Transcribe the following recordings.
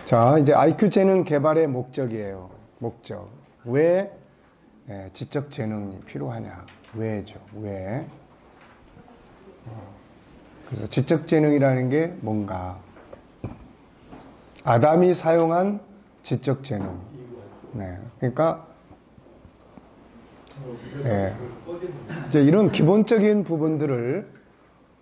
자, 이제 IQ 재능 개발의 목적이에요. 목적. 왜 지적 재능이 필요하냐? 왜죠? 왜? 그래서 지적 재능이라는 게 뭔가? 아담이 사용한 지적 재능. 네. 그러니까 이제 이런 기본적인 부분들을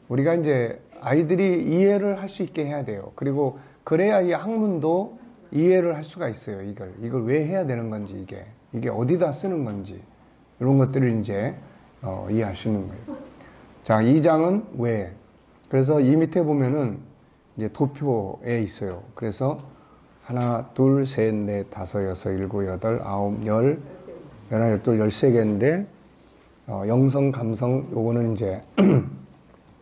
우리가 이제 아이들이 이해를 할 수 있게 해야 돼요. 그리고 그래야 이 학문도 이해를 할 수가 있어요. 이걸 왜 해야 되는 건지, 이게 어디다 쓰는 건지, 이런 것들을 이제 이해할 수 있는 거예요. 자, 2장은 왜. 그래서 이 밑에 보면은 이제 도표에 있어요. 그래서 하나, 둘, 셋, 넷, 다섯, 여섯, 일곱, 여덟, 아홉, 열, 열하나, 열둘, 13개인데, 영성, 감성, 요거는 이제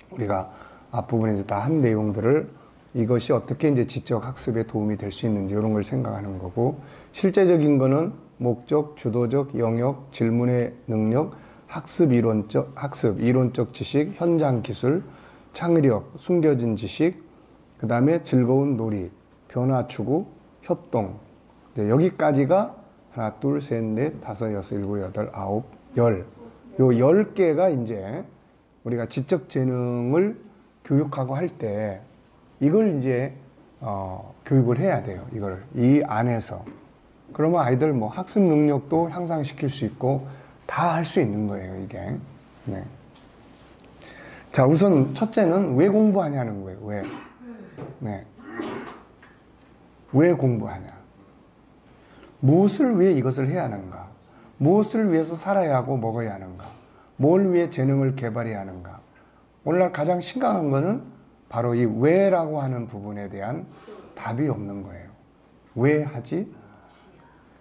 우리가 앞부분에 이제 다 한 내용들을 이것이 어떻게 이제 지적 학습에 도움이 될 수 있는지 이런 걸 생각하는 거고, 실제적인 거는 목적, 주도적, 영역, 질문의 능력, 학습 이론적 지식, 현장 기술, 창의력, 숨겨진 지식, 그 다음에 즐거운 놀이, 변화 추구, 협동. 여기까지가 하나, 둘, 셋, 넷, 다섯, 여섯, 일곱, 여덟, 아홉, 열. 요 10개가 이제 우리가 지적 재능을 교육하고 할 때 이걸 이제 교육을 해야 돼요. 이 안에서. 그러면 아이들 뭐 학습 능력도 향상시킬 수 있고 다 할 수 있는 거예요, 이게. 네. 자, 우선 첫째는 왜 공부하냐는 거예요. 왜? 네. 왜 공부하냐? 무엇을 위해 이것을 해야 하는가? 무엇을 위해서 살아야 하고 먹어야 하는가? 뭘 위해 재능을 개발해야 하는가? 오늘날 가장 심각한 거는 바로 이 왜라고 하는 부분에 대한 답이 없는 거예요. 왜 하지?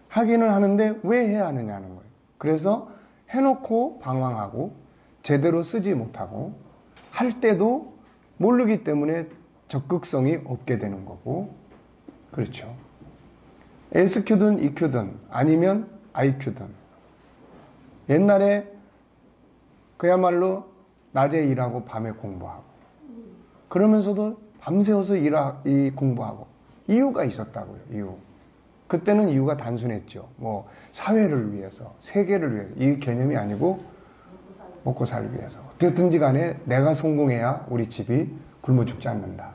하기는 하는데 왜 해야 하느냐는 거예요. 그래서 해놓고 방황하고 제대로 쓰지 못하고 할 때도 모르기 때문에 적극성이 없게 되는 거고, 그렇죠. SQ든 EQ든 아니면 IQ든 옛날에 그야말로 낮에 일하고 밤에 공부하고 그러면서도 밤새워서 공부하고 이유가 있었다고요. 이유. 그때는 이유가 단순했죠. 뭐 사회를 위해서, 세계를 위해서, 이 개념이 아니고 먹고 살기 위해서. 어떻든지 간에 내가 성공해야 우리 집이 굶어 죽지 않는다.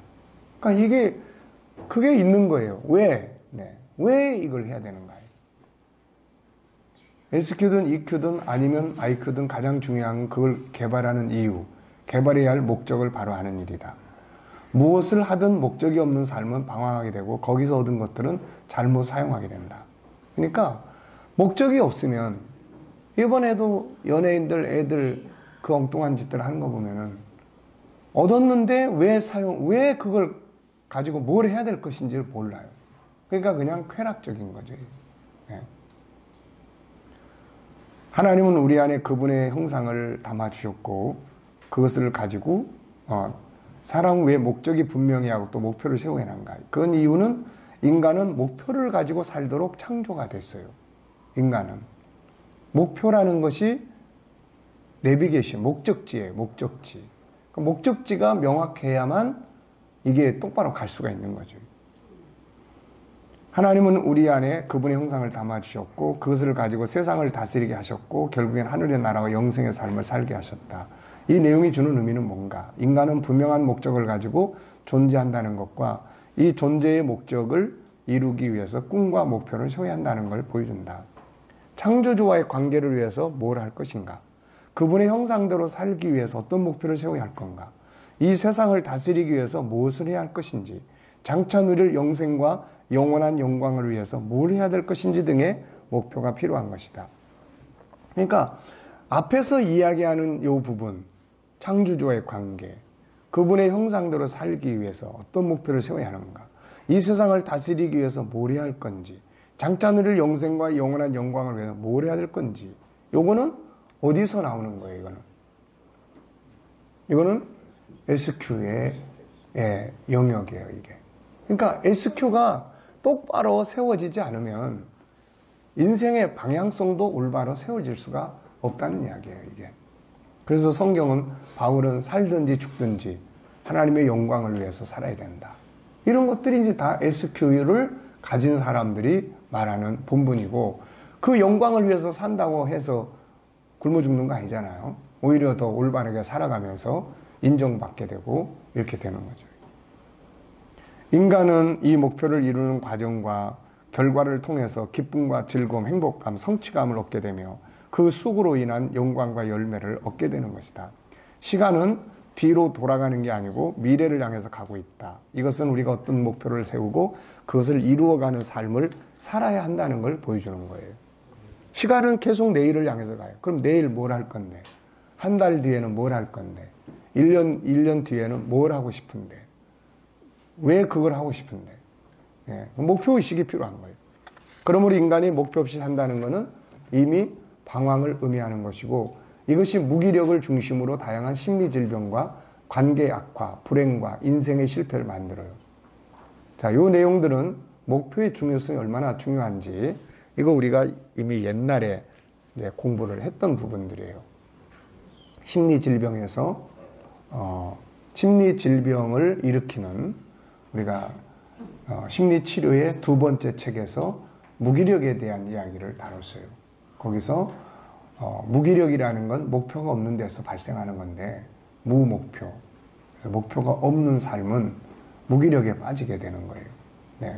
그러니까 그게 있는 거예요. 왜? 네. 왜 이걸 해야 되는가요? SQ든 EQ든 아니면 IQ든 가장 중요한 건 그걸 개발하는 이유, 개발해야 할 목적을 바로 아는 일이다. 무엇을 하든 목적이 없는 삶은 방황하게 되고 거기서 얻은 것들은 잘못 사용하게 된다. 그러니까 목적이 없으면 이번에도 연예인들, 애들 그 엉뚱한 짓들 하는 거 보면은 얻었는데 왜 그걸 가지고 뭘 해야 될 것인지를 몰라요. 그러니까 그냥 쾌락적인 거죠. 네. 하나님은 우리 안에 그분의 형상을 담아주셨고 그것을 가지고 사람 외에 목적이 분명히 하고 또 목표를 세워야 하는가. 그 이유는 인간은 목표를 가지고 살도록 창조가 됐어요. 인간은. 목표라는 것이 내비게이션, 목적지예요. 목적지. 그 목적지가 명확해야만 이게 똑바로 갈 수가 있는 거죠. 하나님은 우리 안에 그분의 형상을 담아주셨고 그것을 가지고 세상을 다스리게 하셨고 결국엔 하늘의 나라와 영생의 삶을 살게 하셨다. 이 내용이 주는 의미는 뭔가? 인간은 분명한 목적을 가지고 존재한다는 것과 이 존재의 목적을 이루기 위해서 꿈과 목표를 세워야 한다는 걸 보여준다. 창조주와의 관계를 위해서 뭘 할 것인가? 그분의 형상대로 살기 위해서 어떤 목표를 세워야 할 건가? 이 세상을 다스리기 위해서 무엇을 해야 할 것인지, 장차 누릴 영생과 영원한 영광을 위해서 뭘 해야 될 것인지 등의 목표가 필요한 것이다. 그러니까 앞에서 이야기하는 이 부분, 창조주와의 관계, 그분의 형상대로 살기 위해서 어떤 목표를 세워야 하는가, 이 세상을 다스리기 위해서 뭘 해야 할 건지, 장차 누릴 영생과 영원한 영광을 위해서 뭘 해야 될 건지, 요거는 어디서 나오는 거예요? 이거는 SQ의 영역이에요, 이게. 그러니까 SQ가 똑바로 세워지지 않으면 인생의 방향성도 올바로 세워질 수가 없다는 이야기예요, 이게. 그래서 성경은 바울은 살든지 죽든지 하나님의 영광을 위해서 살아야 된다. 이런 것들이 이제 다 SQ를 가진 사람들이 말하는 본분이고, 그 영광을 위해서 산다고 해서 굶어 죽는 거 아니잖아요. 오히려 더 올바르게 살아가면서 인정받게 되고 이렇게 되는 거죠. 인간은 이 목표를 이루는 과정과 결과를 통해서 기쁨과 즐거움, 행복감, 성취감을 얻게 되며 그 수고로 인한 영광과 열매를 얻게 되는 것이다. 시간은 뒤로 돌아가는 게 아니고 미래를 향해서 가고 있다. 이것은 우리가 어떤 목표를 세우고 그것을 이루어가는 삶을 살아야 한다는 걸 보여주는 거예요. 시간은 계속 내일을 향해서 가요. 그럼 내일 뭘 할 건데? 한 달 뒤에는 뭘 할 건데? 1년 뒤에는 뭘 하고 싶은데? 왜 그걸 하고 싶은데? 예, 목표의식이 필요한 거예요. 그러므로 인간이 목표 없이 산다는 것은 이미 방황을 의미하는 것이고, 이것이 무기력을 중심으로 다양한 심리질병과 관계 악화, 불행과 인생의 실패를 만들어요. 자, 요 내용들은 목표의 중요성이 얼마나 중요한지, 이거 우리가 이미 옛날에 이제 공부를 했던 부분들이에요. 심리질병에서, 심리질병을 일으키는 우리가 심리치료의 두 번째 책에서 무기력에 대한 이야기를 다뤘어요. 거기서 무기력이라는 건 목표가 없는 데서 발생하는 건데, 무목표. 그래서 목표가 없는 삶은 무기력에 빠지게 되는 거예요. 네.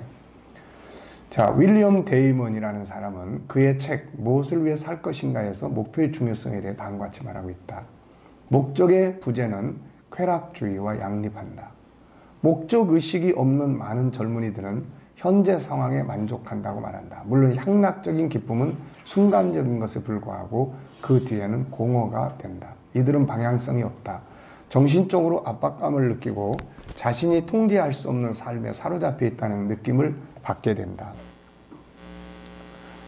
자, 윌리엄 데이먼이라는 사람은 그의 책 무엇을 위해 살 것인가에서 목표의 중요성에 대해 다음과 같이 말하고 있다. 목적의 부재는 쾌락주의와 양립한다. 목적의식이 없는 많은 젊은이들은 현재 상황에 만족한다고 말한다. 물론 향락적인 기쁨은 순간적인 것에 불과하고 그 뒤에는 공허가 된다. 이들은 방향성이 없다. 정신적으로 압박감을 느끼고 자신이 통제할 수 없는 삶에 사로잡혀 있다는 느낌을 받게 된다.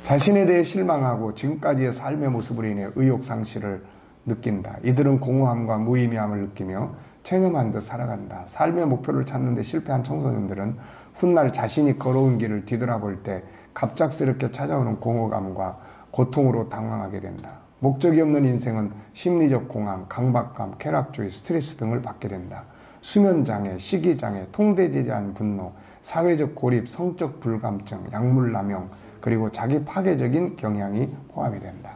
자신에 대해 실망하고 지금까지의 삶의 모습으로 인해 의욕상실을 느낀다. 이들은 공허함과 무의미함을 느끼며 체념한 듯 살아간다. 삶의 목표를 찾는 데 실패한 청소년들은 훗날 자신이 걸어온 길을 뒤돌아볼 때 갑작스럽게 찾아오는 공허감과 고통으로 당황하게 된다. 목적이 없는 인생은 심리적 공황, 강박감, 쾌락주의, 스트레스 등을 받게 된다. 수면장애, 식이장애, 통제되지 않은 분노, 사회적 고립, 성적 불감증, 약물남용, 그리고 자기 파괴적인 경향이 포함이 된다.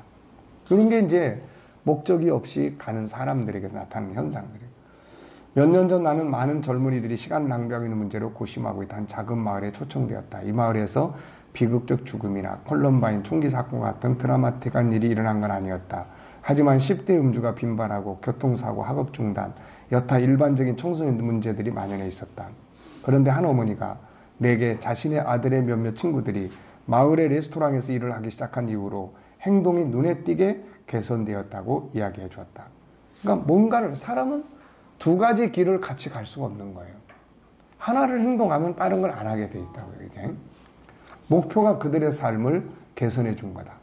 그런 게 이제 목적이 없이 가는 사람들에게서 나타나는 현상들이에요. 몇 년 전 나는 많은 젊은이들이 시간 낭비하고 있는 문제로 고심하고 있던 한 작은 마을에 초청되었다. 이 마을에서 비극적 죽음이나 콜럼바인 총기 사건 같은 드라마틱한 일이 일어난 건 아니었다. 하지만 10대 음주가 빈발하고 교통사고, 학업 중단, 여타 일반적인 청소년 문제들이 만연해 있었다. 그런데 한 어머니가 내게 자신의 아들의 몇몇 친구들이 마을의 레스토랑에서 일을 하기 시작한 이후로 행동이 눈에 띄게 개선되었다고 이야기해 주었다. 그러니까 뭔가를, 사람은 두 가지 길을 같이 갈 수가 없는 거예요. 하나를 행동하면 다른 걸 안 하게 돼 있다고요, 이게. 목표가 그들의 삶을 개선해 준 거다.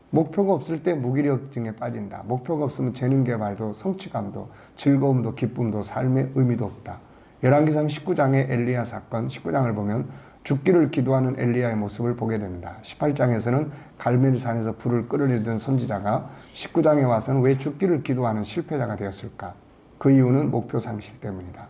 목표가 없을 때 무기력증에 빠진다. 목표가 없으면 재능 개발도, 성취감도, 즐거움도, 기쁨도, 삶의 의미도 없다. 열왕기상 19장의 엘리야 사건, 19장을 보면 죽기를 기도하는 엘리야의 모습을 보게 된다. 18장에서는 갈멜산에서 불을 끌어내던 선지자가 19장에 와서는 왜 죽기를 기도하는 실패자가 되었을까? 그 이유는 목표 상실 때문이다.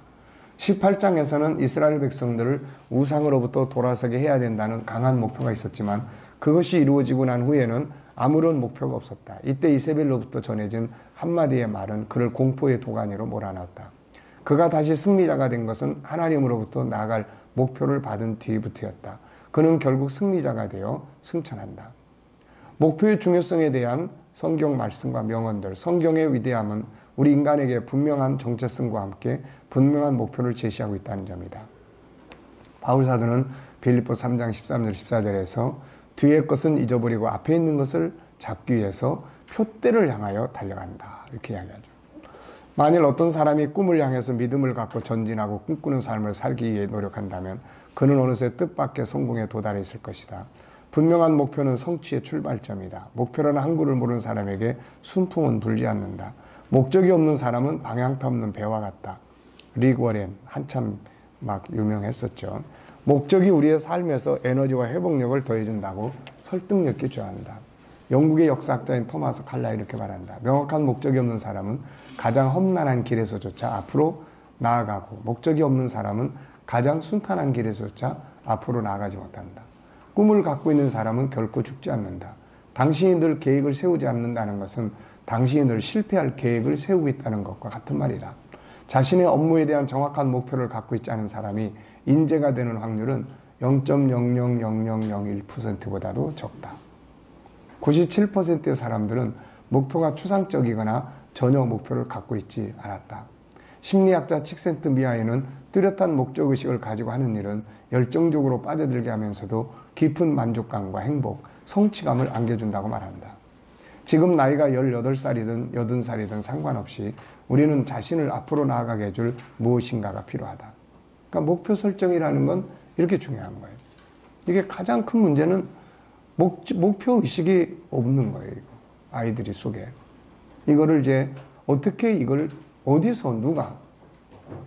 18장에서는 이스라엘 백성들을 우상으로부터 돌아서게 해야 된다는 강한 목표가 있었지만 그것이 이루어지고 난 후에는 아무런 목표가 없었다. 이때 이세벨로부터 전해진 한마디의 말은 그를 공포의 도가니로 몰아넣었다. 그가 다시 승리자가 된 것은 하나님으로부터 나아갈 목표를 받은 뒤부터였다. 그는 결국 승리자가 되어 승천한다. 목표의 중요성에 대한 성경 말씀과 명언들, 성경의 위대함은 우리 인간에게 분명한 정체성과 함께 분명한 목표를 제시하고 있다는 점이다. 바울사도는 빌립보 3장 13절 14절에서 뒤의 것은 잊어버리고 앞에 있는 것을 잡기 위해서 표대를 향하여 달려간다, 이렇게 이야기하죠. 만일 어떤 사람이 꿈을 향해서 믿음을 갖고 전진하고 꿈꾸는 삶을 살기 위해 노력한다면 그는 어느새 뜻밖의 성공에 도달해 있을 것이다. 분명한 목표는 성취의 출발점이다. 목표라는 한글을 모르는 사람에게 순풍은 불지 않는다. 목적이 없는 사람은 방향타 없는 배와 같다. 릭 워렌, 한참 막 유명했었죠. 목적이 우리의 삶에서 에너지와 회복력을 더해준다고 설득력 있게 한다. 영국의 역사학자인 토마스 칼라이 이렇게 말한다. 명확한 목적이 없는 사람은 가장 험난한 길에서조차 앞으로 나아가고 목적이 없는 사람은 가장 순탄한 길에서조차 앞으로 나아가지 못한다. 꿈을 갖고 있는 사람은 결코 죽지 않는다. 당신이 늘 계획을 세우지 않는다는 것은 당신이 늘 실패할 계획을 세우고 있다는 것과 같은 말이다. 자신의 업무에 대한 정확한 목표를 갖고 있지 않은 사람이 인재가 되는 확률은 0.000001%보다도 적다. 97%의 사람들은 목표가 추상적이거나 전혀 목표를 갖고 있지 않았다. 심리학자 칙센트 미하이는 뚜렷한 목적의식을 가지고 하는 일은 열정적으로 빠져들게 하면서도 깊은 만족감과 행복, 성취감을 안겨준다고 말한다. 지금 나이가 18살이든 80살이든 상관없이 우리는 자신을 앞으로 나아가게 해줄 무엇인가가 필요하다. 그러니까 목표 설정이라는 건 이렇게 중요한 거예요. 이게 가장 큰 문제는 목표의식이 없는 거예요. 이거. 아이들이 속에. 이거를 이제 어떻게 이걸 어디서 누가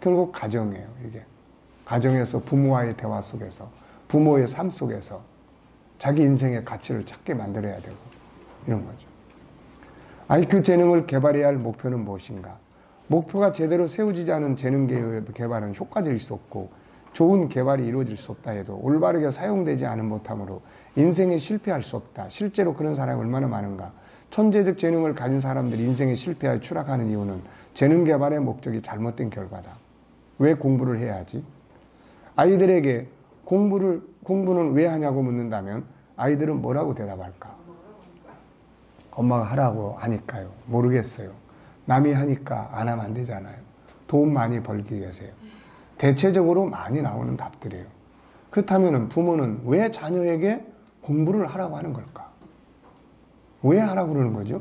결국 가정이에요. 이게. 가정에서 부모와의 대화 속에서 부모의 삶 속에서 자기 인생의 가치를 찾게 만들어야 되고 이런 거죠. IQ 재능을 개발해야 할 목표는 무엇인가? 목표가 제대로 세워지지 않은 재능 개발은 효과적일 수 없고 좋은 개발이 이루어질 수 없다 해도 올바르게 사용되지 않은 못함으로 인생에 실패할 수 없다. 실제로 그런 사람이 얼마나 많은가? 천재적 재능을 가진 사람들이 인생에 실패하여 추락하는 이유는 재능 개발의 목적이 잘못된 결과다. 왜 공부를 해야 하지? 아이들에게 공부는 왜 하냐고 묻는다면 아이들은 뭐라고 대답할까? 엄마가 하라고 하니까요. 모르겠어요. 남이 하니까 안 하면 안 되잖아요. 돈 많이 벌기 위해서요. 대체적으로 많이 나오는 답들이에요. 그렇다면 부모는 왜 자녀에게 공부를 하라고 하는 걸까? 왜 하라고 그러는 거죠?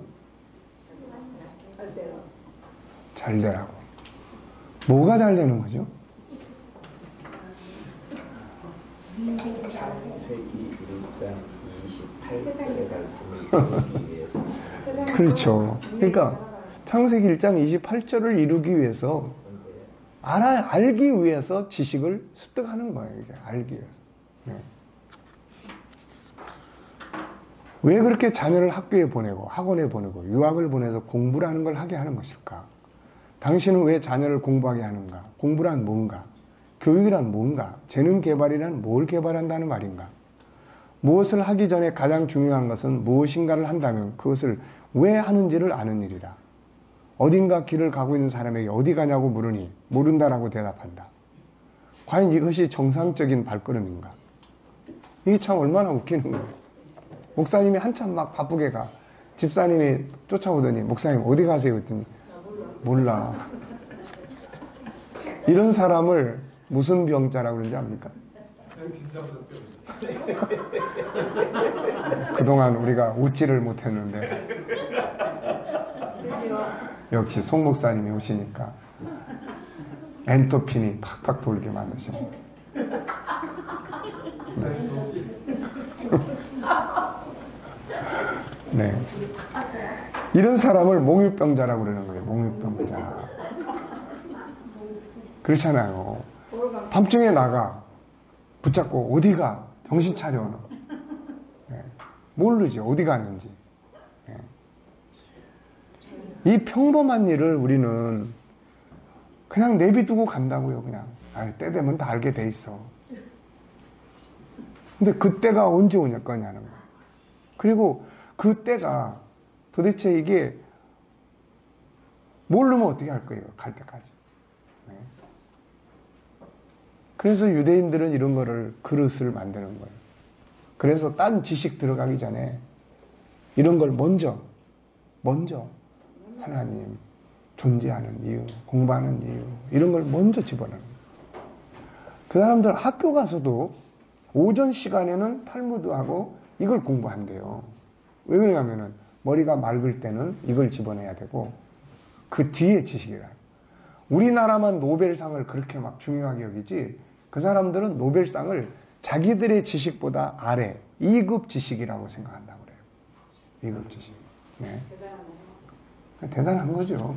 잘 되라고. 뭐가 잘 되는 거죠? 창세기 1장 28절의 말씀을 이루기 위해서. 그렇죠. 그러니까 창세기 1장 28절을 이루기 위해서 알기 위해서 지식을 습득하는 거예요. 이게 알기 위해서. 네. 왜 그렇게 자녀를 학교에 보내고 학원에 보내고 유학을 보내서 공부를 하는 걸 하게 하는 것일까? 당신은 왜 자녀를 공부하게 하는가? 공부란 뭔가? 교육이란 뭔가? 재능 개발이란 뭘 개발한다는 말인가? 무엇을 하기 전에 가장 중요한 것은 무엇인가를 한다면 그것을 왜 하는지를 아는 일이다. 어딘가 길을 가고 있는 사람에게 어디 가냐고 물으니 모른다라고 대답한다. 과연 이것이 정상적인 발걸음인가? 이게 참 얼마나 웃기는 거예요. 목사님이 한참 막 바쁘게 가. 집사님이 쫓아오더니 목사님 어디 가세요? 했더니 몰라. 이런 사람을 무슨 병자라고 그러는지 압니까? 그동안 우리가 웃지를 못했는데 역시 송 목사님이 오시니까 엔토핀이 팍팍 돌게 만드십니다. 네. 네. 이런 사람을 몽유병자라고 그러는 거예요. 몽유병자. 그렇잖아요. 밤중에 나가 붙잡고 어디가 정신 차려. 네. 모르지 어디 가는지. 네. 이 평범한 일을 우리는 그냥 내비두고 간다고요. 그냥 때 되면 다 알게 돼 있어. 근데 그때가 언제 오냐 거냐는 거예요. 그리고 그때가 도대체 이게 모르면 어떻게 할 거예요? 갈 때까지. 네. 그래서 유대인들은 이런 거를 그릇을 만드는 거예요. 그래서 딴 지식 들어가기 전에 이런 걸 먼저 하나님 존재하는 이유, 공부하는 이유 이런 걸 먼저 집어넣는 거예요. 그 사람들 학교 가서도 오전 시간에는 탈무드하고 이걸 공부한대요. 왜 그러냐면은 머리가 맑을 때는 이걸 집어내야 되고 그 뒤에 지식이라. 우리나라만 노벨상을 그렇게 막 중요하게 여기지 그 사람들은 노벨상을 자기들의 지식보다 아래 2급 지식이라고 생각한다고 그래요. 2급 지식. 네. 대단한 거죠.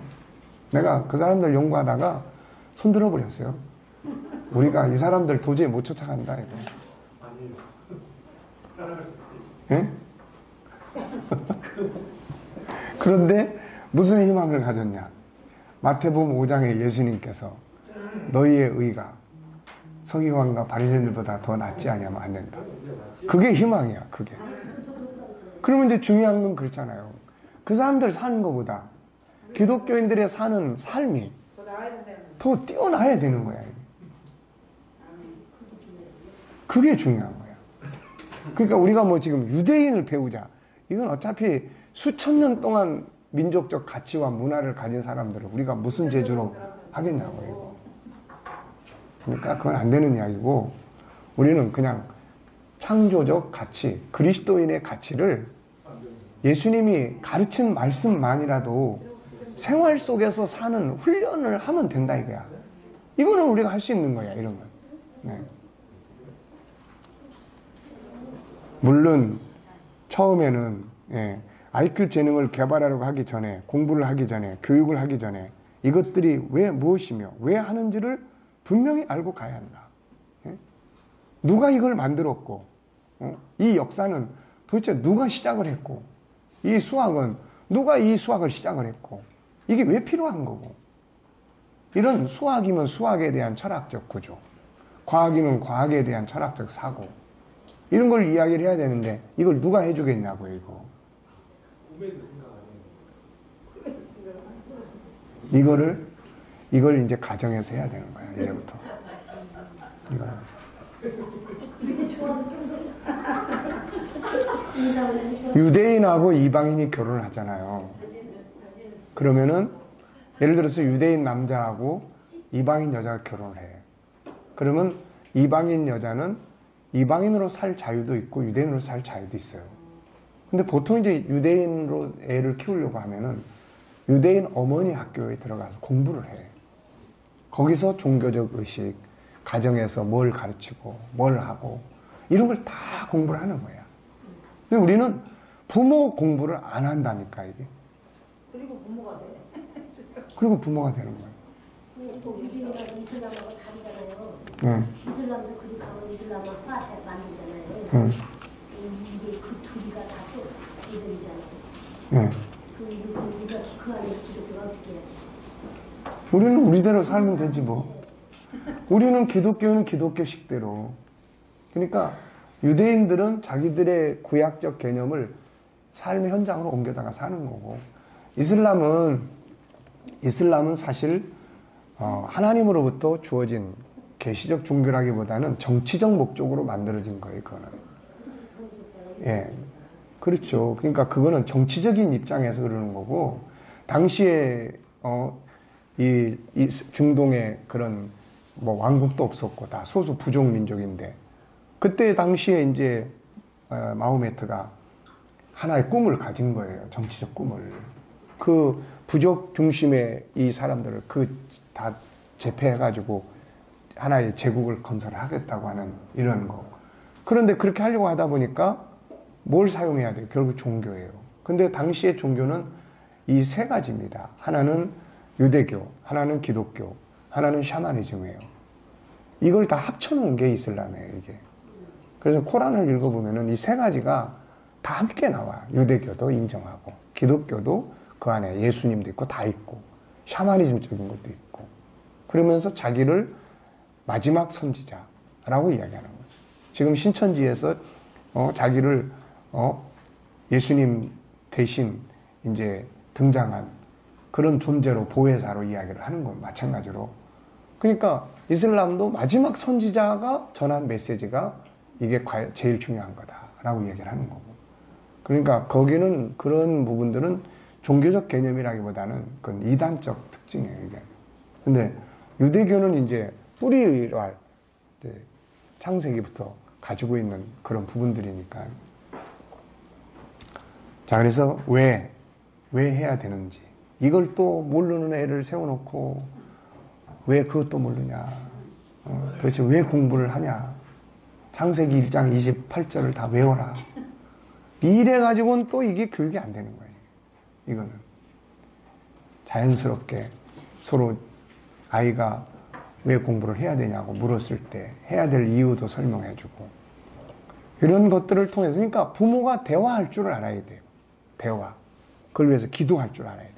내가 그 사람들 연구하다가 손 들어버렸어요. 우리가 이 사람들 도저히 못 쫓아간다 이거. 예? 그런데 무슨 희망을 가졌냐? 마태복음 5장에 예수님께서 너희의 의가 서기관과 바리새인들보다 더 낫지 않냐면 안 된다. 그게 희망이야, 그게. 그러면 이제 중요한 건 그렇잖아요. 그 사람들 사는 것보다 기독교인들의 사는 삶이 더 뛰어나야 되는 거야. 그게 중요한 거야. 그러니까 우리가 뭐 지금 유대인을 배우자. 이건 어차피 수천 년 동안 민족적 가치와 문화를 가진 사람들을 우리가 무슨 재주로 하겠냐고요. 그러니까 그건 안 되는 이야기고, 우리는 그냥 창조적 가치, 그리스도인의 가치를 예수님이 가르친 말씀만이라도 생활 속에서 사는 훈련을 하면 된다 이거야. 이거는 우리가 할 수 있는 거야, 이런 건. 네. 물론 처음에는 IQ 재능을 개발하려고 하기 전에, 공부를 하기 전에, 교육을 하기 전에 이것들이 왜 무엇이며 왜 하는지를 분명히 알고 가야 한다. 누가 이걸 만들었고, 이 역사는 도대체 누가 시작을 했고, 이 수학은 누가 이 수학을 시작을 했고, 이게 왜 필요한 거고, 이런 수학이면 수학에 대한 철학적 구조, 과학이면 과학에 대한 철학적 사고, 이런 걸 이야기를 해야 되는데 이걸 누가 해주겠냐고요, 이거. 이걸 이제 가정에서 해야 되는 거야, 이제부터. 유대인하고 이방인이 결혼을 하잖아요. 그러면은 예를 들어서 유대인 남자하고 이방인 여자가 결혼을 해. 그러면 이방인 여자는 이방인으로 살 자유도 있고 유대인으로 살 자유도 있어요. 근데 보통 이제 유대인으로 애를 키우려고 하면은 유대인 어머니 학교에 들어가서 공부를 해. 거기서 종교적 의식, 가정에서 뭘 가르치고 뭘 하고 이런 걸 다 공부를 하는 거야. 근데 우리는 부모 공부를 안 한다니까, 이게. 그리고 부모가 돼. 그리고 부모가 되는 거예요. 유대인이랑 이슬람하고 다르잖아요. 네. 이슬람도 그리 가면 이슬람은 화합 만들잖아요. 네. 이게 그 둘이가 다 또 예전이잖아요. 네. 우리가 그 안에 기독교가 어떻게 해야지? 우리는 우리대로 살면 되지 뭐. 우리는 기독교는 기독교식대로. 그러니까 유대인들은 자기들의 구약적 개념을 삶의 현장으로 옮겨다가 사는 거고, 이슬람은 사실 하나님으로부터 주어진 계시적 종교라기보다는 정치적 목적으로 만들어진 거예요, 그거는. 예, 그렇죠. 그러니까 그거는 정치적인 입장에서 그러는 거고, 당시에 이 중동에 그런 뭐 왕국도 없었고 다 소수 부족 민족인데, 그때 당시에 이제 마호메트가 하나의 꿈을 가진 거예요. 정치적 꿈을. 그 부족 중심의 이 사람들을 다 제패해가지고 하나의 제국을 건설하겠다고 하는 이런 거. 그런데 그렇게 하려고 하다 보니까 뭘 사용해야 돼요? 결국 종교예요. 근데 당시의 종교는 이 세 가지입니다. 하나는 유대교, 하나는 기독교, 하나는 샤머니즘이에요. 이걸 다 합쳐놓은 게 이슬람이에요, 이게. 그래서 코란을 읽어보면은 이 세 가지가 다 함께 나와요. 유대교도 인정하고, 기독교도 그 안에 예수님도 있고 다 있고, 샤머니즘적인 것도 있고, 그러면서 자기를 마지막 선지자라고 이야기하는 거죠. 지금 신천지에서 자기를 예수님 대신 이제 등장한 그런 존재로, 보혜사로 이야기를 하는 건 마찬가지로. 그러니까 이슬람도 마지막 선지자가 전한 메시지가 이게 제일 중요한 거다라고 이야기를 하는 거고. 그러니까 거기는 그런 부분들은 종교적 개념이라기보다는 그건 이단적 특징이에요, 이게. 근데 유대교는 이제 뿌리랄 창세기부터 가지고 있는 그런 부분들이니까. 자, 그래서 왜 해야 되는지. 이걸 또 모르는 애를 세워놓고 왜 그것도 모르냐. 도대체 왜 공부를 하냐. 창세기 1장 28절을 다 외워라. 이래가지고는 또 이게 교육이 안 되는 거예요. 이거는. 자연스럽게 서로 아이가 왜 공부를 해야 되냐고 물었을 때 해야 될 이유도 설명해주고. 이런 것들을 통해서, 그러니까 부모가 대화할 줄을 알아야 돼요. 대화. 그걸 위해서 기도할 줄 알아야 돼요.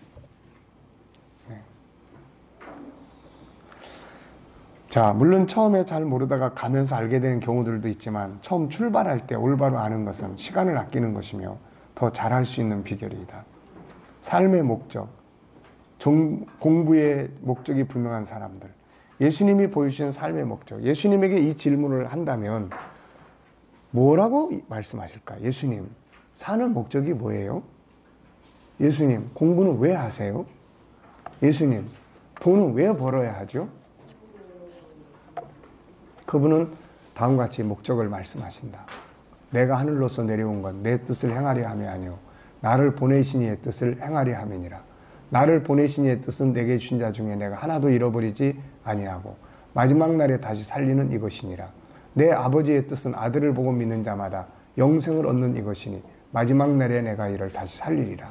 네. 자, 물론 처음에 잘 모르다가 가면서 알게 되는 경우들도 있지만 처음 출발할 때 올바로 아는 것은 시간을 아끼는 것이며 더 잘할 수 있는 비결이다. 삶의 목적, 공부의 목적이 분명한 사람들, 예수님이 보여주신 삶의 목적, 예수님에게 이 질문을 한다면 뭐라고 말씀하실까? 예수님, 사는 목적이 뭐예요? 예수님, 공부는 왜 하세요? 예수님, 돈은 왜 벌어야 하죠? 그분은 다음과 같이 목적을 말씀하신다. 내가 하늘로서 내려온 건 내 뜻을 행하려 함이 아니요 나를 보내신 이의 뜻을 행하려 함이니라. 나를 보내신 이의 뜻은 내게 주신 자 중에 내가 하나도 잃어버리지 아니하고 마지막 날에 다시 살리는 이것이니라. 내 아버지의 뜻은 아들을 보고 믿는 자마다 영생을 얻는 이것이니 마지막 날에 내가 이를 다시 살리리라.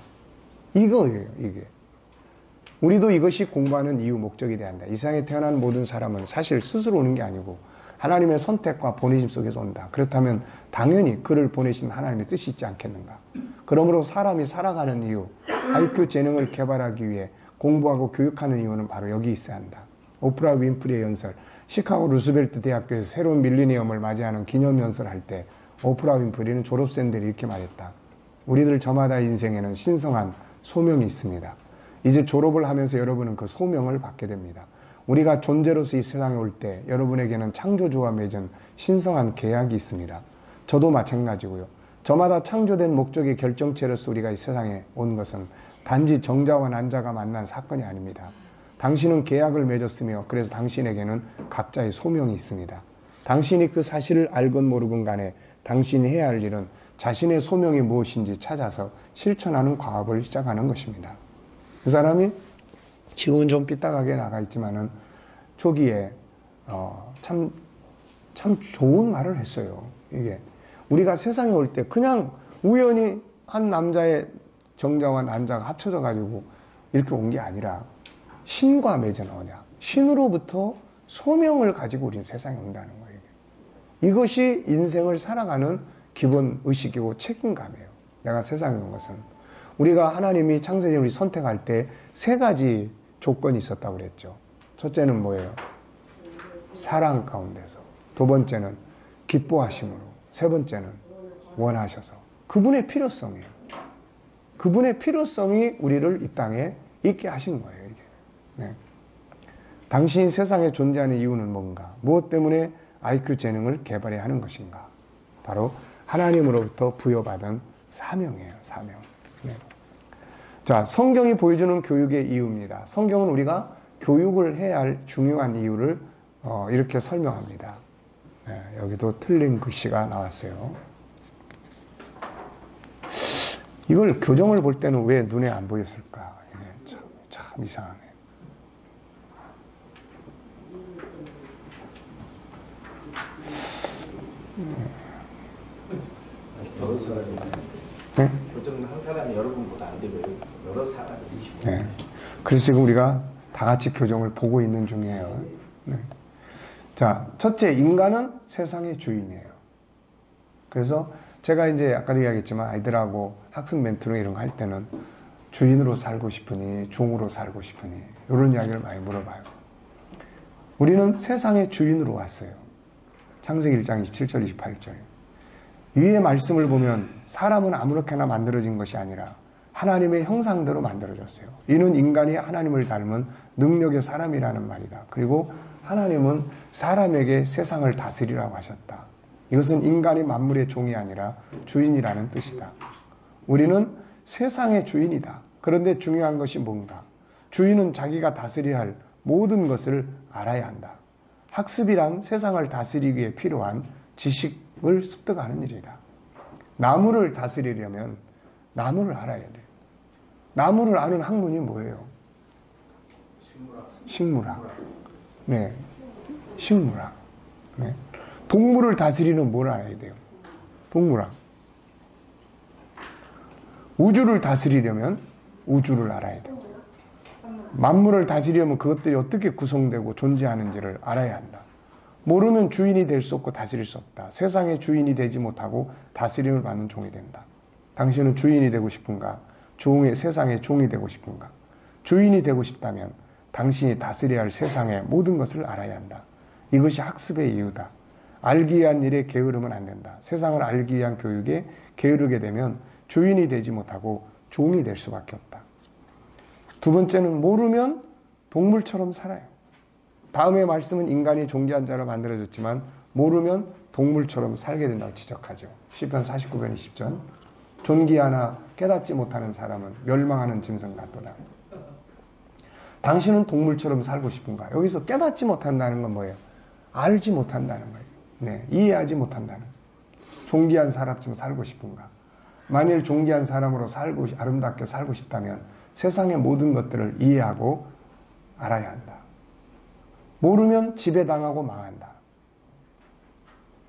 이거예요, 이게. 우리도 이것이 공부하는 이유, 목적이 돼야 한다. 이 세상에 태어난 모든 사람은 사실 스스로 오는 게 아니고 하나님의 선택과 보내심 속에서 온다. 그렇다면 당연히 그를 보내신 하나님의 뜻이 있지 않겠는가. 그러므로 사람이 살아가는 이유, IQ 재능을 개발하기 위해 공부하고 교육하는 이유는 바로 여기 있어야 한다. 오프라 윈프리의 연설, 시카고 루스벨트 대학교에서 새로운 밀리니엄을 맞이하는 기념연설을 할 때 오프라 윈프리는 졸업생들이 이렇게 말했다. 우리들 저마다 인생에는 신성한 소명이 있습니다. 이제 졸업을 하면서 여러분은 그 소명을 받게 됩니다. 우리가 존재로서 이 세상에 올 때 여러분에게는 창조주와 맺은 신성한 계약이 있습니다. 저도 마찬가지고요. 저마다 창조된 목적의 결정체로서 우리가 이 세상에 온 것은 단지 정자와 난자가 만난 사건이 아닙니다. 당신은 계약을 맺었으며 그래서 당신에게는 각자의 소명이 있습니다. 당신이 그 사실을 알건 모르건 간에 당신이 해야 할 일은 자신의 소명이 무엇인지 찾아서 실천하는 과업을 시작하는 것입니다. 그 사람이 지금은 좀 삐딱하게 나가 있지만은 초기에 참 좋은 말을 했어요. 이게 우리가 세상에 올 때 그냥 우연히 한 남자의 정자와 난자가 합쳐져 가지고 이렇게 온 게 아니라 신과 맺은 언약, 신으로부터 소명을 가지고 우리는 세상에 온다는 거예요. 이것이 인생을 살아가는 기본 의식이고 책임감이에요. 내가 세상에 온 것은 우리가 하나님이 창세기 우리 선택할 때 세 가지 조건이 있었다고 그랬죠. 첫째는 뭐예요? 사랑 가운데서. 두 번째는 기뻐하심으로. 세 번째는 원하셔서. 그분의 필요성이에요. 그분의 필요성이 우리를 이 땅에 있게 하신 거예요. 이게. 네. 당신이 세상에 존재하는 이유는 뭔가? 무엇 때문에 IQ 재능을 개발해야 하는 것인가? 바로 하나님으로부터 부여받은 사명이에요. 사명. 네. 자, 성경이 보여주는 교육의 이유입니다. 성경은 우리가 교육을 해야 할 중요한 이유를 이렇게 설명합니다. 네, 여기도 틀린 글씨가 나왔어요. 이걸 교정을 볼 때는 왜 눈에 안 보였을까? 이게 참 이상하네. 여러 사람이 네? 교정은 한 사람이 여러분보다 안 되고 여러 사람이. 네. 그래서 지금 우리가 다 같이 교정을 보고 있는 중이에요. 네. 자, 첫째, 인간은 세상의 주인이에요. 그래서 제가 이제 아까도 이야기했지만 아이들하고 학습 멘토링 이런 거 할 때는 주인으로 살고 싶으니, 종으로 살고 싶으니, 이런 이야기를 많이 물어봐요. 우리는 세상의 주인으로 왔어요. 창세기 1장 27절, 28절. 위의 말씀을 보면 사람은 아무렇게나 만들어진 것이 아니라 하나님의 형상대로 만들어졌어요. 이는 인간이 하나님을 닮은 능력의 사람이라는 말이다. 그리고 하나님은 사람에게 세상을 다스리라고 하셨다. 이것은 인간이 만물의 종이 아니라 주인이라는 뜻이다. 우리는 세상의 주인이다. 그런데 중요한 것이 뭔가? 주인은 자기가 다스려야 할 모든 것을 알아야 한다. 학습이란 세상을 다스리기 위해 필요한 지식을 습득하는 일이다. 나무를 다스리려면 나무를 알아야 돼요. 나무를 아는 학문이 뭐예요? 식물학. 네. 식물학. 네. 동물을 다스리는 뭘 알아야 돼요? 동물학. 우주를 다스리려면 우주를 알아야 돼요. 만물을 다스리려면 그것들이 어떻게 구성되고 존재하는지를 알아야 한다. 모르면 주인이 될 수 없고 다스릴 수 없다. 세상의 주인이 되지 못하고 다스림을 받는 종이 된다. 당신은 주인이 되고 싶은가? 세상의 종이 되고 싶은가? 주인이 되고 싶다면 당신이 다스려야 할 세상의 모든 것을 알아야 한다. 이것이 학습의 이유다. 알기 위한 일에 게으르면 안 된다. 세상을 알기 위한 교육에 게으르게 되면 주인이 되지 못하고 종이 될 수밖에 없다. 두 번째는 모르면 동물처럼 살아요. 다음의 말씀은 인간이 존귀한 자로 만들어졌지만 모르면 동물처럼 살게 된다고 지적하죠. 시편 49편 20절. 존귀하나 깨닫지 못하는 사람은 멸망하는 짐승 같도다. 당신은 동물처럼 살고 싶은가? 여기서 깨닫지 못한다는 건 뭐예요? 알지 못한다는 거예요. 네, 이해하지 못한다는. 존귀한 사람처럼 살고 싶은가? 만일 존귀한 사람으로 아름답게 살고 싶다면 세상의 모든 것들을 이해하고 알아야 한다. 모르면 지배당하고 망한다.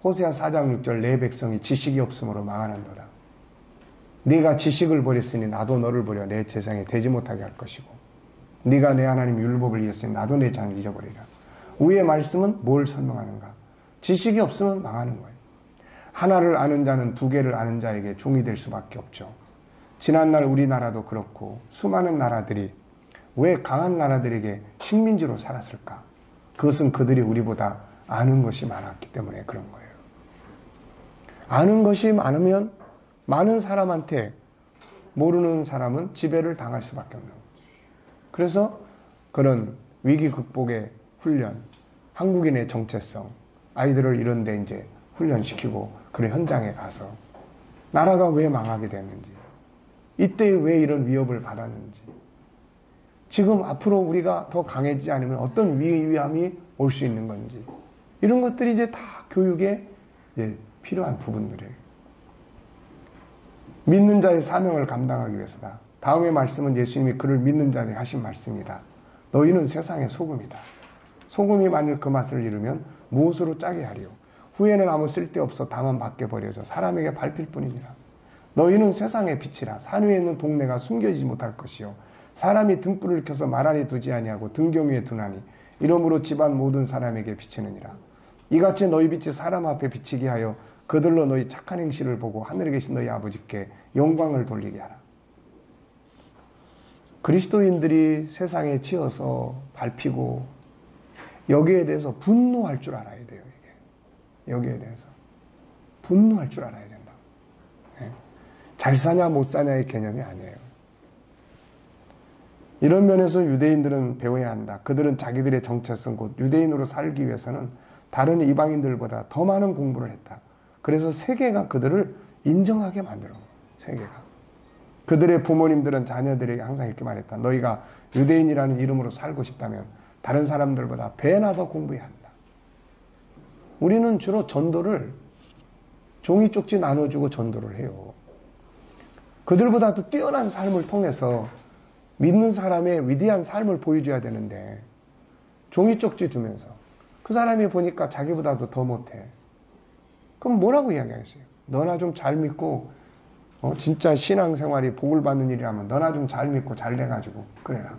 호세아 4장 6절 내 백성이 지식이 없으므로 망하는도다. 네가 지식을 버렸으니 나도 너를 버려 내 재상에 되지 못하게 할 것이고 네가 내 하나님 율법을 잊었으니 나도 내 장을 잊어버리라. 위의 말씀은 뭘 설명하는가? 지식이 없으면 망하는 거예요. 하나를 아는 자는 두 개를 아는 자에게 종이 될 수밖에 없죠. 지난날 우리나라도 그렇고 수많은 나라들이 왜 강한 나라들에게 식민지로 살았을까? 그것은 그들이 우리보다 아는 것이 많았기 때문에 그런 거예요. 아는 것이 많으면 많은 사람한테 모르는 사람은 지배를 당할 수밖에 없는 거예요. 그래서 그런 위기 극복의 훈련, 한국인의 정체성, 아이들을 이런 데 이제 훈련시키고 그런 현장에 가서 나라가 왜 망하게 됐는지, 이때 왜 이런 위협을 받았는지, 지금 앞으로 우리가 더 강해지지 않으면 어떤 위험이 올 수 있는 건지, 이런 것들이 이제 다 교육에 이제 필요한 부분들이에요. 믿는 자의 사명을 감당하기 위해서다. 다음의 말씀은 예수님이 그를 믿는 자에게 하신 말씀이다. 너희는 세상의 소금이다. 소금이 만일 그 맛을 잃으면 무엇으로 짜게 하리요? 후에는 아무 쓸데없어 다만 밖에 버려져 사람에게 밟힐 뿐이니라. 너희는 세상의 빛이라. 산 위에 있는 동네가 숨겨지지 못할 것이요 사람이 등불을 켜서 말 안에 두지 아니하고 등경 위에 두나니 이러므로 집안 모든 사람에게 비치느니라. 이같이 너희 빛이 사람 앞에 비치게 하여 그들로 너희 착한 행실을 보고 하늘에 계신 너희 아버지께 영광을 돌리게 하라. 그리스도인들이 세상에 치여서 밟히고 여기에 대해서 분노할 줄 알아야 돼요. 이게 여기에 대해서 분노할 줄 알아야 된다. 네. 잘 사냐 못 사냐의 개념이 아니에요. 이런 면에서 유대인들은 배워야 한다. 그들은 자기들의 정체성 곧 유대인으로 살기 위해서는 다른 이방인들보다 더 많은 공부를 했다. 그래서 세계가 그들을 인정하게 만들어. 세계가. 그들의 부모님들은 자녀들에게 항상 이렇게 말했다. 너희가 유대인이라는 이름으로 살고 싶다면 다른 사람들보다 배나 더 공부해야 한다. 우리는 주로 전도를 종이 쪽지 나눠주고 전도를 해요. 그들보다도 뛰어난 삶을 통해서 믿는 사람의 위대한 삶을 보여줘야 되는데 종이 쪽지 주면서 그 사람이 보니까 자기보다도 더 못해. 그럼 뭐라고 이야기하겠어요? 너나 좀 잘 믿고 진짜 신앙생활이 복을 받는 일이라면 너나 좀 잘 믿고 잘 돼가지고 그래라.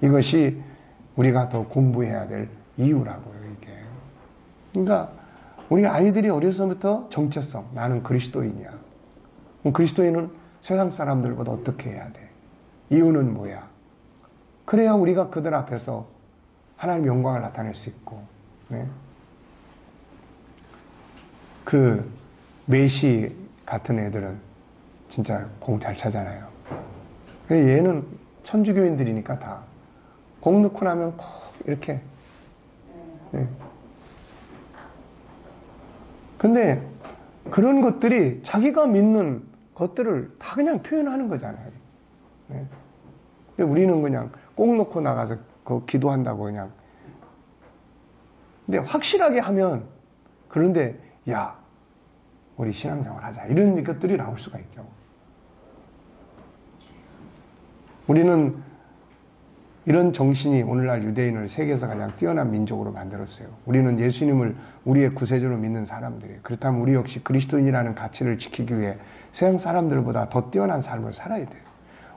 이것이 우리가 더 공부해야 될 이유라고요, 이게. 그러니까 우리 아이들이 어려서부터 정체성, 나는 그리스도인이야. 그럼 그리스도인은 세상 사람들보다 어떻게 해야 돼? 이유는 뭐야? 그래야 우리가 그들 앞에서 하나님 영광을 나타낼 수 있고, 네? 그 메시 같은 애들은 진짜 공 잘 차잖아요. 얘는 천주교인들이니까 다 공 넣고 나면 꼭 이렇게. 네. 근데 그런 것들이 자기가 믿는 것들을 다 그냥 표현하는 거잖아요. 네. 근데 우리는 그냥 꼭 넣고 나가서 기도한다고 그냥. 근데 확실하게 하면, 그런데 야, 우리 신앙생활 하자. 이런 것들이 나올 수가 있죠. 우리는 이런 정신이 오늘날 유대인을 세계에서 가장 뛰어난 민족으로 만들었어요. 우리는 예수님을 우리의 구세주로 믿는 사람들이에요. 그렇다면 우리 역시 그리스도인이라는 가치를 지키기 위해 세상 사람들보다 더 뛰어난 삶을 살아야 돼요.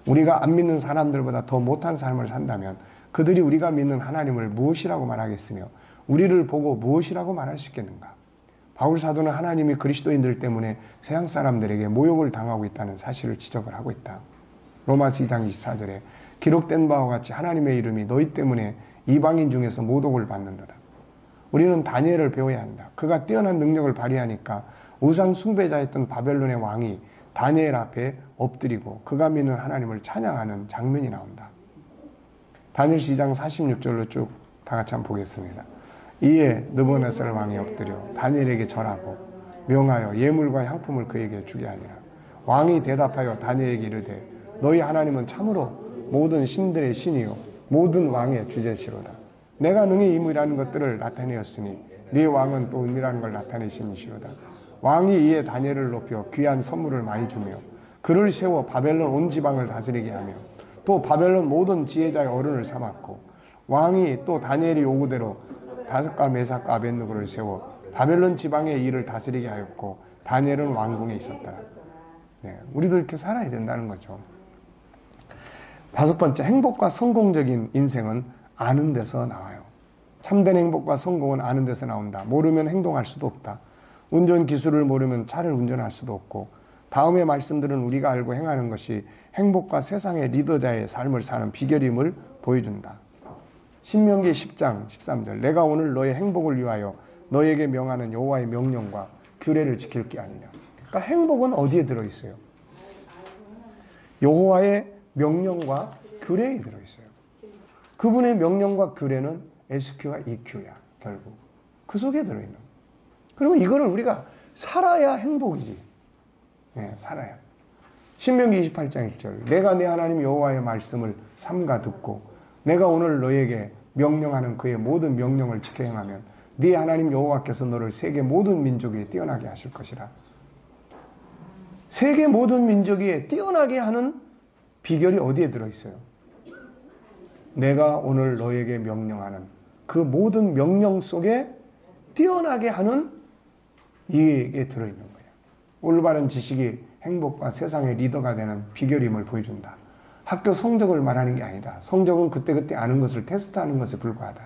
우리가 안 믿는 사람들보다 더 못한 삶을 산다면 그들이 우리가 믿는 하나님을 무엇이라고 말하겠으며 우리를 보고 무엇이라고 말할 수 있겠는가? 바울 사도는 하나님이 그리스도인들 때문에 세상 사람들에게 모욕을 당하고 있다는 사실을 지적을 하고 있다. 로마서 2장 24절에 기록된 바와 같이 하나님의 이름이 너희 때문에 이방인 중에서 모독을 받는도다. 우리는 다니엘을 배워야 한다. 그가 뛰어난 능력을 발휘하니까 우상 숭배자였던 바벨론의 왕이 다니엘 앞에 엎드리고 그가 믿는 하나님을 찬양하는 장면이 나온다. 다니엘 2장 46절로 쭉 다 같이 한번 보겠습니다. 이에 느부갓네살 왕이 엎드려 다니엘에게 절하고 명하여 예물과 향품을 그에게 주게 하니라. 왕이 대답하여 다니엘에게 이르되 너희 하나님은 참으로 모든 신들의 신이요 모든 왕의 주제시로다. 내가 능히 임의라는 것들을 나타내었으니 네 왕은 또 은밀한 걸 나타내시니시로다. 왕이 이에 다니엘을 높여 귀한 선물을 많이 주며 그를 세워 바벨론 온 지방을 다스리게 하며 또 바벨론 모든 지혜자의 어른을 삼았고 왕이 또 다니엘이 요구대로 다섯과 메삭과 아벳느고를 세워 바벨론 지방의 일을 다스리게 하였고 다니엘은 왕궁에 있었다. 네, 우리도 이렇게 살아야 된다는 거죠. 다섯 번째, 행복과 성공적인 인생은 아는 데서 나와요. 참된 행복과 성공은 아는 데서 나온다. 모르면 행동할 수도 없다. 운전 기술을 모르면 차를 운전할 수도 없고 다음의 말씀들은 우리가 알고 행하는 것이 행복과 세상의 리더자의 삶을 사는 비결임을 보여준다. 신명기 10장 13절 내가 오늘 너의 행복을 위하여 너에게 명하는 여호와의 명령과 규례를 지킬 게 아니냐. 그러니까 행복은 어디에 들어있어요? 여호와의 명령과 규례에 들어있어요. 그분의 명령과 규례는 SQ와 EQ야. 결국 그 속에 들어있는. 그리고 이거를 우리가 살아야 행복이지. 네, 살아야. 신명기 28장 1절 내가 내 하나님 여호와의 말씀을 삼가 듣고 내가 오늘 너에게 명령하는 그의 모든 명령을 지켜 행하면 네 하나님 여호와께서 너를 세계 모든 민족 위에 뛰어나게 하실 것이라. 세계 모든 민족 위에 뛰어나게 하는 비결이 어디에 들어있어요? 내가 오늘 너에게 명령하는 그 모든 명령 속에 뛰어나게 하는 이게 들어있는 거예요. 올바른 지식이 행복과 세상의 리더가 되는 비결임을 보여준다. 학교 성적을 말하는 게 아니다. 성적은 그때그때 아는 것을 테스트하는 것에 불과하다.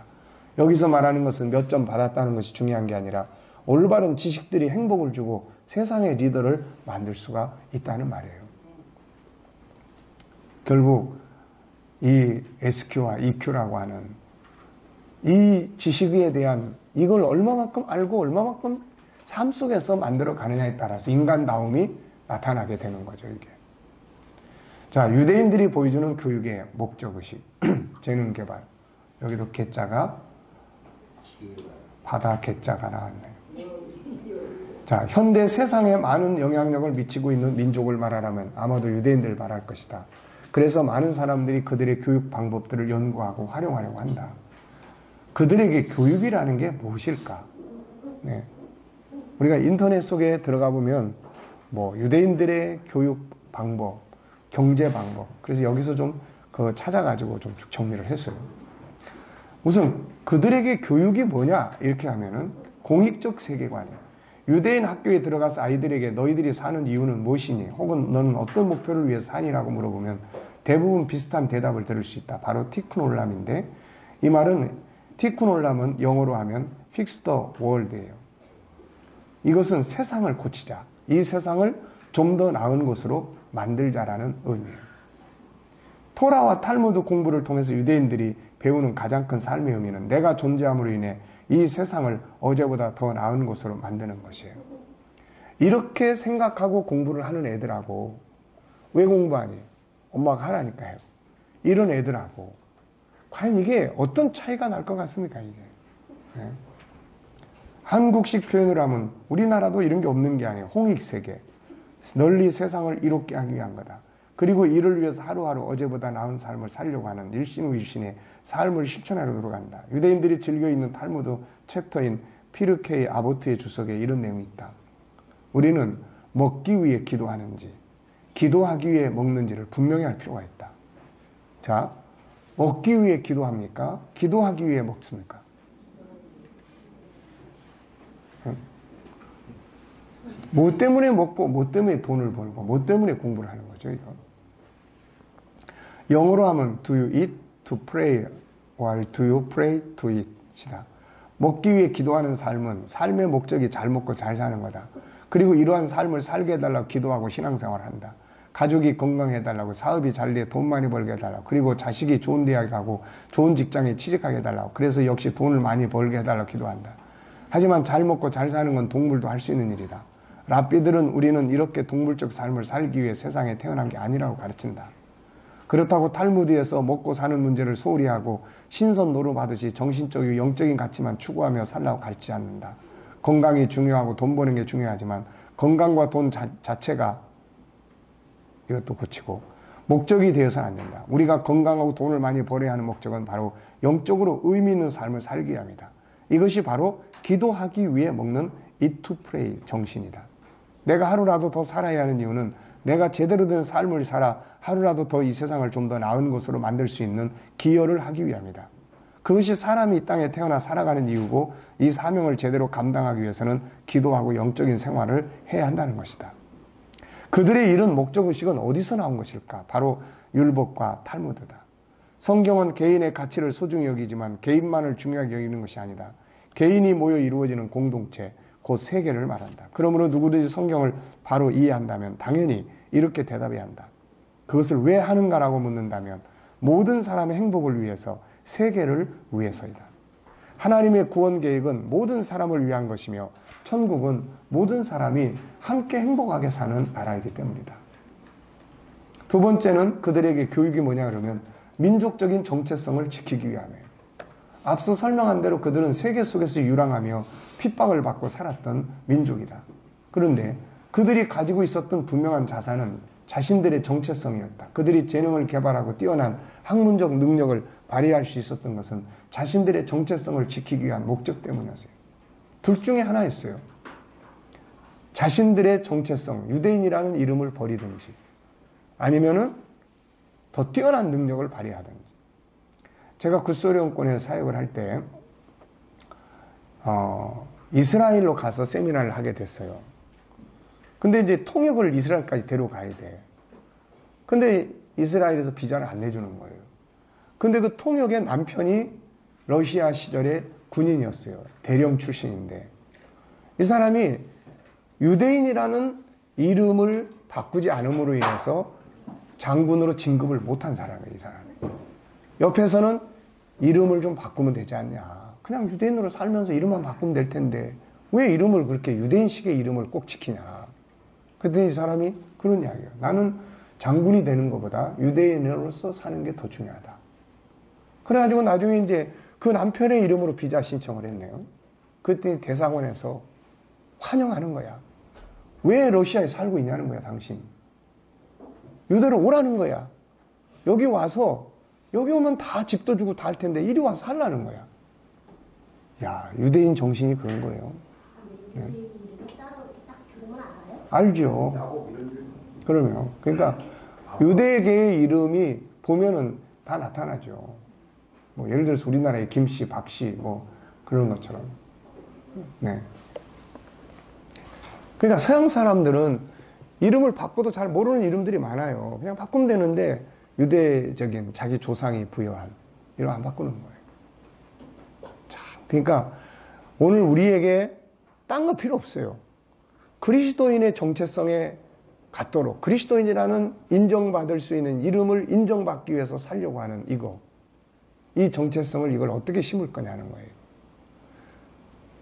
여기서 말하는 것은 몇 점 받았다는 것이 중요한 게 아니라 올바른 지식들이 행복을 주고 세상의 리더를 만들 수가 있다는 말이에요. 결국 이 SQ와 EQ라고 하는 이 지식에 대한 이걸 얼마만큼 알고 얼마만큼 삶 속에서 만들어 가느냐에 따라서 인간다움이 나타나게 되는 거죠, 이게. 자, 유대인들이 보여주는 교육의 목적의식, 재능개발. 여기도 개자가, 바다 개자가 나왔네요. 자, 현대 세상에 많은 영향력을 미치고 있는 민족을 말하라면 아마도 유대인들을 말할 것이다. 그래서 많은 사람들이 그들의 교육 방법들을 연구하고 활용하려고 한다. 그들에게 교육이라는 게 무엇일까? 네. 우리가 인터넷 속에 들어가 보면 뭐 유대인들의 교육 방법, 경제 방법. 그래서 여기서 좀 그 찾아가지고 좀 정리를 했어요. 우선 그들에게 교육이 뭐냐 이렇게 하면은 공익적 세계관이에요. 유대인 학교에 들어가서 아이들에게 너희들이 사는 이유는 무엇이니? 혹은 너는 어떤 목표를 위해 사니라고 물어보면 대부분 비슷한 대답을 들을 수 있다. 바로 티쿠놀람인데 이 말은 티쿠놀람은 영어로 하면 fix the world예요. 이것은 세상을 고치자. 이 세상을 좀 더 나은 곳으로 만들자라는 의미예요. 토라와 탈무드 공부를 통해서 유대인들이 배우는 가장 큰 삶의 의미는 내가 존재함으로 인해 이 세상을 어제보다 더 나은 곳으로 만드는 것이에요. 이렇게 생각하고 공부를 하는 애들하고 왜 공부하니? 엄마가 하라니까 해요. 이런 애들하고 과연 이게 어떤 차이가 날 것 같습니까? 이게 네? 한국식 표현을 하면 우리나라도 이런 게 없는 게 아니에요. 홍익세계. 널리 세상을 이롭게 하기 위한 거다. 그리고 이를 위해서 하루하루 어제보다 나은 삶을 살려고 하는 일신후일신의 삶을 실천하려 들어간다. 유대인들이 즐겨 있는 탈무드 챕터인 피르케이 아보트의 주석에 이런 내용이 있다. 우리는 먹기 위해 기도하는지 기도하기 위해 먹는지를 분명히 할 필요가 있다. 자, 먹기 위해 기도합니까? 기도하기 위해 먹습니까? 뭐 때문에 먹고 뭐 때문에 돈을 벌고 뭐 때문에 공부를 하는 거죠, 이거. 영어로 하면 do you eat to pray or do you pray to eat 이다. 먹기 위해 기도하는 삶은 삶의 목적이 잘 먹고 잘 사는 거다. 그리고 이러한 삶을 살게 해달라고 기도하고 신앙생활을 한다. 가족이 건강해달라고, 사업이 잘 돼 돈 많이 벌게 해달라고, 그리고 자식이 좋은 대학에 가고 좋은 직장에 취직하게 해달라고, 그래서 역시 돈을 많이 벌게 해달라고 기도한다. 하지만 잘 먹고 잘 사는 건 동물도 할 수 있는 일이다. 랍비들은 우리는 이렇게 동물적 삶을 살기 위해 세상에 태어난 게 아니라고 가르친다. 그렇다고 탈무드에서 먹고 사는 문제를 소홀히 하고 신선 노릇하듯이 정신적이고 영적인 가치만 추구하며 살라고 가르치지 않는다. 건강이 중요하고 돈 버는 게 중요하지만 건강과 돈 자체가 이것도 고치고 목적이 되어서는 안 된다. 우리가 건강하고 돈을 많이 벌어야 하는 목적은 바로 영적으로 의미 있는 삶을 살기 위함이다. 이것이 바로 기도하기 위해 먹는 eat to pray 정신이다. 내가 하루라도 더 살아야 하는 이유는 내가 제대로 된 삶을 살아 하루라도 더 이 세상을 좀 더 나은 곳으로 만들 수 있는 기여를 하기 위함이다. 그것이 사람이 이 땅에 태어나 살아가는 이유고 이 사명을 제대로 감당하기 위해서는 기도하고 영적인 생활을 해야 한다는 것이다. 그들의 이런 목적의식은 어디서 나온 것일까? 바로 율법과 탈무드다. 성경은 개인의 가치를 소중히 여기지만 개인만을 중요하게 여기는 것이 아니다. 개인이 모여 이루어지는 공동체, 곧 세계를 말한다. 그러므로 누구든지 성경을 바로 이해한다면 당연히 이렇게 대답해야 한다. 그것을 왜 하는가라고 묻는다면 모든 사람의 행복을 위해서, 세계를 위해서이다. 하나님의 구원 계획은 모든 사람을 위한 것이며 천국은 모든 사람이 함께 행복하게 사는 나라이기 때문이다. 두 번째는 그들에게 교육이 뭐냐 그러면 민족적인 정체성을 지키기 위함이에요. 앞서 설명한 대로 그들은 세계 속에서 유랑하며 핍박을 받고 살았던 민족이다. 그런데 그들이 가지고 있었던 분명한 자산은 자신들의 정체성이었다. 그들이 재능을 개발하고 뛰어난 학문적 능력을 발휘할 수 있었던 것은 자신들의 정체성을 지키기 위한 목적 때문이었어요. 둘 중에 하나였어요. 자신들의 정체성, 유대인이라는 이름을 버리든지 아니면은 더 뛰어난 능력을 발휘하든지. 제가 구소련권에 사역을 할 때 이스라엘로 가서 세미나를 하게 됐어요. 근데 이제 통역을 이스라엘까지 데려가야 돼. 근데 이스라엘에서 비자를 안 내주는 거예요. 근데 그 통역의 남편이 러시아 시절의 군인이었어요. 대령 출신인데. 이 사람이 유대인이라는 이름을 바꾸지 않음으로 인해서 장군으로 진급을 못한 사람이에요, 이 사람이. 옆에서는 이름을 좀 바꾸면 되지 않냐. 그냥 유대인으로 살면서 이름만 바꾸면 될 텐데 왜 이름을 그렇게 유대인식의 이름을 꼭 지키냐. 그랬더니 이 사람이 그런 이야기예요. 나는 장군이 되는 것보다 유대인으로서 사는 게 더 중요하다. 그래가지고 나중에 이제 그 남편의 이름으로 비자 신청을 했네요. 그랬더니 대사관에서 환영하는 거야. 왜 러시아에 살고 있냐는 거야, 당신. 유대로 오라는 거야. 여기 와서, 여기 오면 다 집도 주고 다 할 텐데 이리 와서 살라는 거야. 야, 유대인 정신이 그런 거예요. 근데 유대인 이름이 따로 딱 들으면 알아요? 알죠. 그러면. 그러니까 유대계의 이름이 보면은 다 나타나죠. 뭐 예를 들어서 우리나라의 김씨, 박씨 뭐 그런 것처럼. 네. 그러니까 서양 사람들은 이름을 바꿔도 잘 모르는 이름들이 많아요. 그냥 바꾸면 되는데 유대적인 자기 조상이 부여한 이름 안 바꾸는 거예요. 참, 그러니까 오늘 우리에게 딴 거 필요 없어요. 그리스도인의 정체성에 갖도록 그리스도인이라는 인정받을 수 있는 이름을 인정받기 위해서 살려고 하는 이거. 이 정체성을 이걸 어떻게 심을 거냐는 거예요.